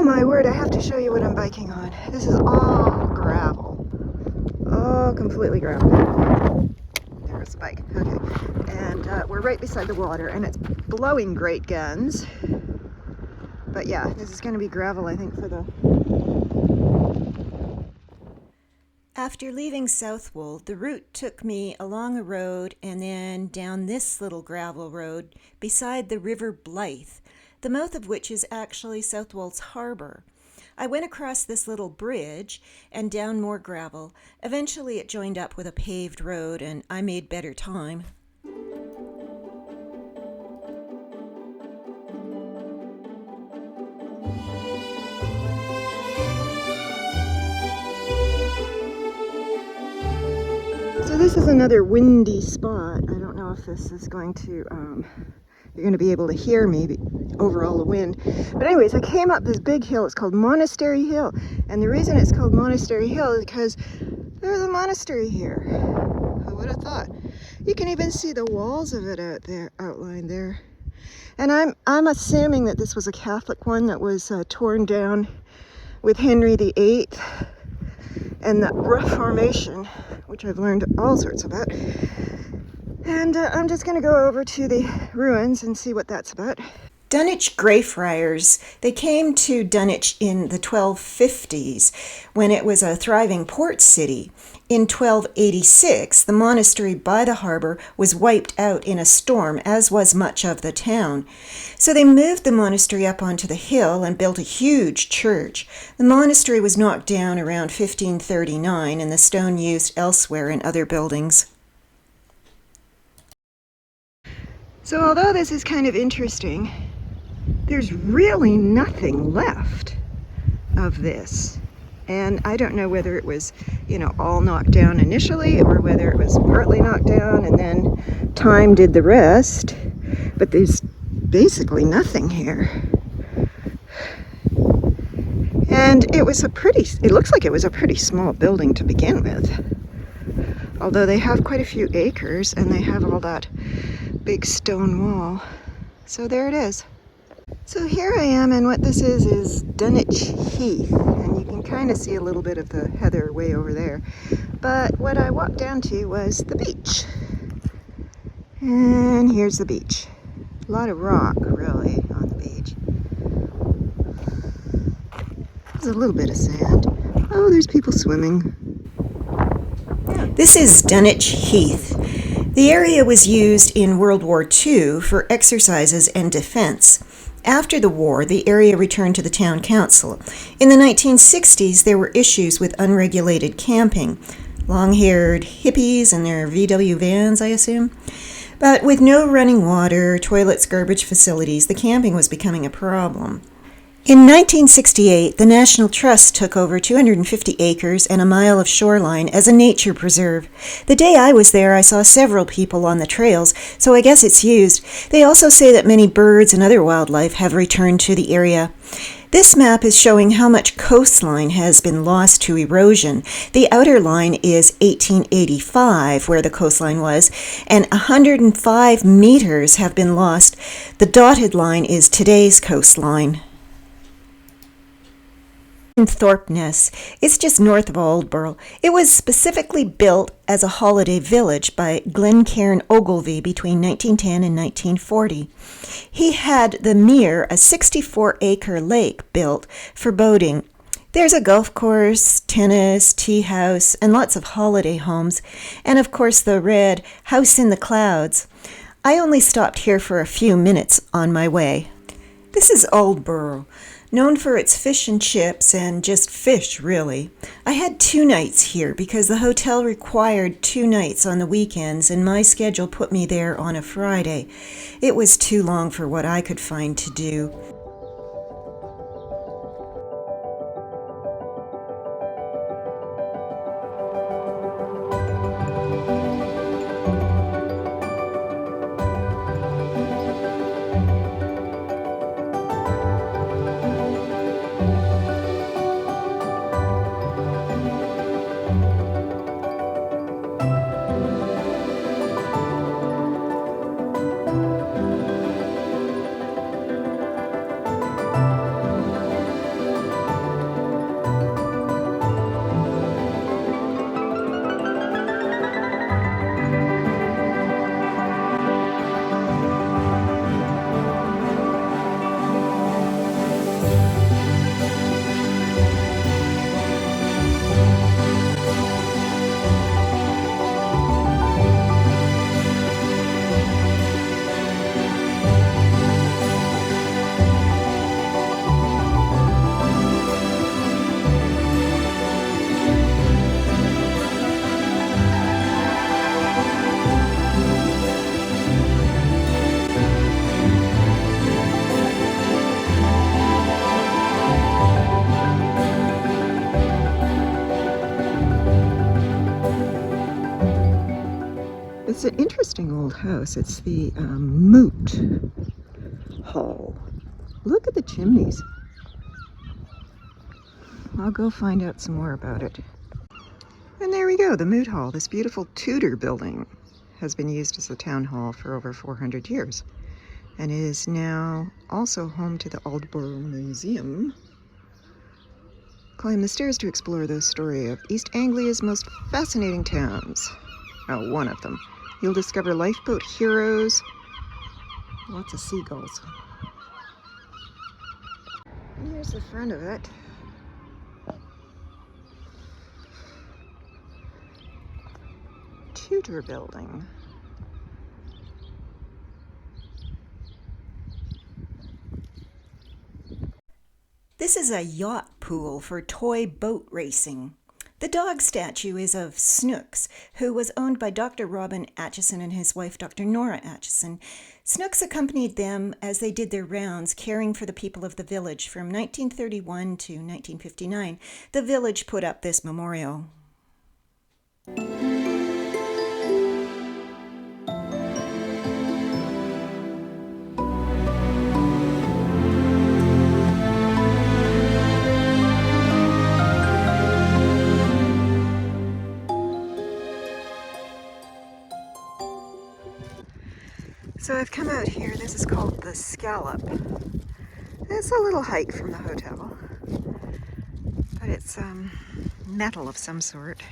my word, I have to show you what I'm biking on. This is all gravel. All completely gravel. There's the bike. Okay. And we're right beside the water, and it's blowing great guns. But yeah, this is going to be gravel, I think, for the... After leaving Southwold, the route took me along a road and then down this little gravel road beside the River Blythe, the mouth of which is actually Southwold's harbor. I went across this little bridge and down more gravel. Eventually it joined up with a paved road and I made better time. So this is another windy spot. I don't know if this is going to, you're going to be able to hear me over all the wind. But anyways, I came up this big hill. It's called Monastery Hill. And the reason it's called Monastery Hill is because there's a monastery here. Who would have thought? You can even see the walls of it out there, outlined there. And I'm assuming that this was a Catholic one that was torn down with Henry VIII and the Reformation, which I've learned all sorts about. And I'm just going to go over to the ruins and see what that's about. Dunwich Greyfriars, they came to Dunwich in the 1250s when it was a thriving port city. In 1286, the monastery by the harbor was wiped out in a storm, as was much of the town. So they moved the monastery up onto the hill and built a huge church. The monastery was knocked down around 1539 and the stone used elsewhere in other buildings. So although this is kind of interesting, there's really nothing left of this. And I don't know whether it was, all knocked down initially or whether it was partly knocked down and then time did the rest. But there's basically nothing here. And it looks like it was a pretty small building to begin with. Although they have quite a few acres and they have all that big stone wall. So there it is. So here I am, and what this is Dunwich Heath, and you can kind of see a little bit of the heather way over there. But what I walked down to was the beach. And here's the beach. A lot of rock, really, on the beach. There's a little bit of sand. Oh, there's people swimming. This is Dunwich Heath. The area was used in World War II for exercises and defense. After the war, the area returned to the town council. In the 1960s, there were issues with unregulated camping. Long-haired hippies in their VW vans, I assume. But with no running water, toilets, garbage facilities, the camping was becoming a problem. In 1968, the National Trust took over 250 acres and a mile of shoreline as a nature preserve. The day I was there, I saw several people on the trails, so I guess it's used. They also say that many birds and other wildlife have returned to the area. This map is showing how much coastline has been lost to erosion. The outer line is 1885, where the coastline was, and 105 meters have been lost. The dotted line is today's coastline. In Thorpeness, it's just north of Aldeburgh. It was specifically built as a holiday village by Glencairn Ogilvy between 1910 and 1940. He had the Mere, a 64-acre lake, built for boating. There's a golf course, tennis, tea house, and lots of holiday homes, and of course the red House in the Clouds. I only stopped here for a few minutes on my way. This is Aldeburgh, known for its fish and chips and just fish, really. I had 2 nights here because the hotel required 2 nights on the weekends and my schedule put me there on a Friday. It was too long for what I could find to do. house. It's the Moot Hall. Look at the chimneys. I'll go find out some more about it. And there we go, the Moot Hall. This beautiful Tudor building has been used as a town hall for over 400 years and is now also home to the Aldeburgh Museum. Climb the stairs to explore the story of East Anglia's most fascinating towns. Oh, one of them. You'll discover lifeboat heroes, lots of seagulls. And here's the front of it. Tudor building. This is a yacht pool for toy boat racing. The dog statue is of Snooks, who was owned by Dr. Robin Aitchison and his wife, Dr. Nora Aitchison. Snooks accompanied them as they did their rounds, caring for the people of the village from 1931 to 1959. The village put up this memorial. So I've come out here. This is called the Scallop. It's a little hike from the hotel, but it's metal of some sort.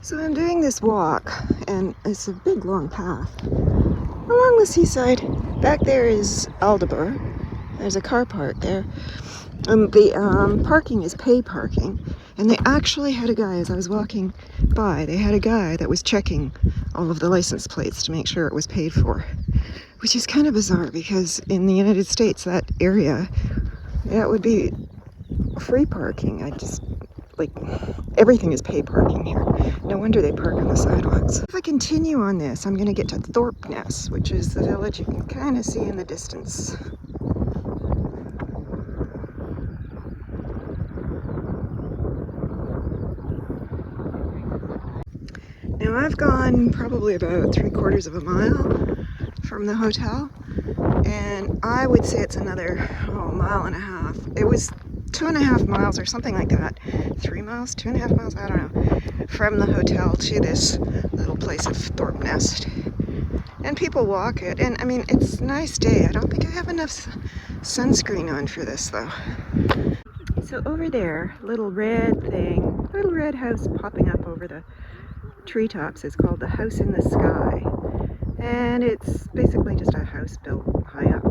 So I'm doing this walk, and it's a big long path along the seaside. Back there is Aldeburgh. There's a car park there. The parking is pay parking, and they actually had a guy, as I was walking by, they had a guy that was checking all of the license plates to make sure it was paid for, which is kind of bizarre because in the United States, that area, that would be free parking. Everything is pay parking here. No wonder they park on the sidewalks. If I continue on this, I'm going to get to Thorpeness, which is the village you can kind of see in the distance. Now I've gone probably about 3/4 of a mile from the hotel, and I would say it's another mile and a half. It was 2.5 miles or something like that. 3 miles, 2.5 miles, I don't know, from the hotel to this little place of Thorpeness. And people walk it, and I mean, it's a nice day. I don't think I have enough sunscreen on for this though. So over there, little red house popping up over the treetops is called the House in the Sky, and it's basically just a house built high up.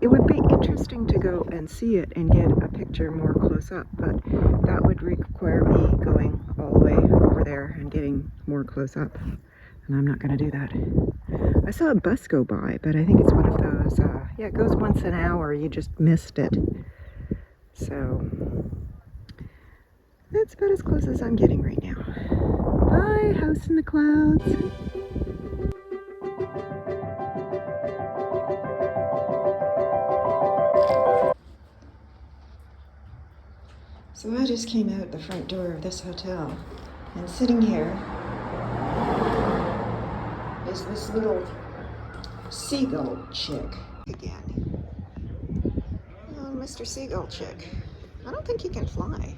It would be interesting to go and see it and get a picture more close up, but that would require me going all the way over there and getting more close up, and I'm not going to do that. I saw a bus go by, but I think it's one of those, it goes once an hour, you just missed it. So that's about as close as I'm getting right now. Bye, house in the clouds. So I just came out the front door of this hotel, and sitting here is this little seagull chick again. Oh, Mr. Seagull chick. I don't think he can fly.